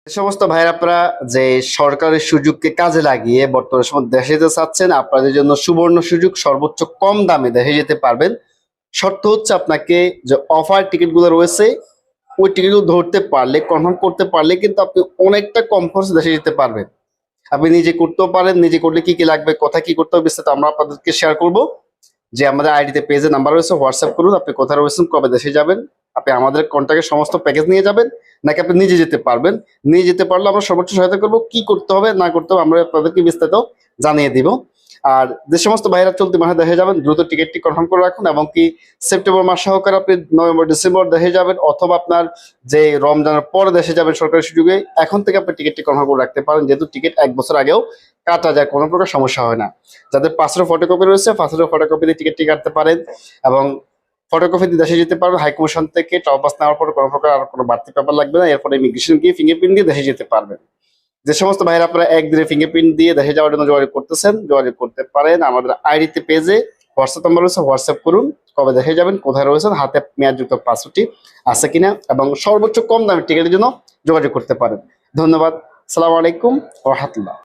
যে সমস্ত ভাইয়ের আপনারা যে সরকারের সুযোগকে কাজে লাগিয়ে বর্তমান সময় দেশে যেতে চাচ্ছেন, আপনাদের জন্য সুবর্ণ সুযোগ, সর্বোচ্চ কম দামে দেশে যেতে পারবেন। শর্ত হচ্ছে আপনাকে যে অফার টিকিটগুলো রয়েছে ওই টিকিটগুলো ধরতে পারলে, কনফার্ম করতে পারলে কিন্তু আপনি অনেকটা কম খরচে দেশে যেতে পারবেন। আপনি নিজে করতেও পারেন, নিজে করলে কি কি লাগবে, কোথায় কি করতে হবে বিস্তারিত আমরা আপনাদেরকে শেয়ার করব। যে আমাদের আইডিতে পেজে নাম্বার রয়েছে, হোয়াটসঅ্যাপ করুন। আপনি কোথায় রয়েছেন, কবে দেশে যাবেন, আপনি আমাদের কন্ট্যাক্টের সমস্ত প্যাকেজ নিয়ে যাবেন, নাকি আপনি নিজে যেতে পারবেন। নিয়ে যেতে পারলে আমরা সর্বোচ্চ সহায়তা করব। কি করতে হবে না করতে হবে আমরা আপনাদেরকে বিস্তারিত জানিয়ে দিব। আর যে সমস্ত ভাইরা চলতি মাসে দেখে যাবেন দ্রুত টিকিটটি কনফার্ম করে রাখুন, এবং কি সেপ্টেম্বর মাস সহকারে আপনি নভেম্বর ডিসেম্বর দেখে যাবেন, অথবা আপনার যে রমজানের পরে দেশে যাবেন সরকারি সুযোগে, এখন থেকে আপনি টিকিটটি কনফার্ম করে রাখতে পারেন, যেহেতু টিকিট 1 বছর আগেও কাটা যায়, কোনো প্রকার সমস্যা হয় না। যাদের পাসপোর্ট ফটোকপি রয়েছে পাসপোর্ট ফটোকপি দিয়ে টিকিটটি কাটতে পারেন, এবং ফটোকপি দিয়ে দেশে যেতে পারবেন। হাইকমিশন থেকে ট্রাভেল পাস নেওয়ার পর কোনো প্রকার আর কোনো বাড়তি পেপার লাগবে না। এরপরে ইমিগ্রেশন গিয়ে ফিঙ্গারপ্রিন্ট দিয়ে দেশে যেতে পারবেন। যে সমস্ত ভাইরা আপনারা একদিনে ফিঙ্গারপ্রিন্ট দিয়ে দেশে যাওয়ার জন্য যোগাযোগ করতেছেন, যোগাযোগ করতে পারেন আমাদের আইডিতে পেজে, হোয়াটসঅ্যাপ নাম্বার রয়েছে, হোয়াটসঅ্যাপ করুন। কবে দেখে যাবেন, কোথায় রয়েছেন, হাতে মেয়াদযুক্ত পাসপোর্টটি আছে কিনা, এবং সর্বোচ্চ কম দামে টিকিটের জন্য যোগাযোগ করতে পারেন। ধন্যবাদ। আসসালামু আলাইকুম ওয়া রাহমাতুল্লাহ।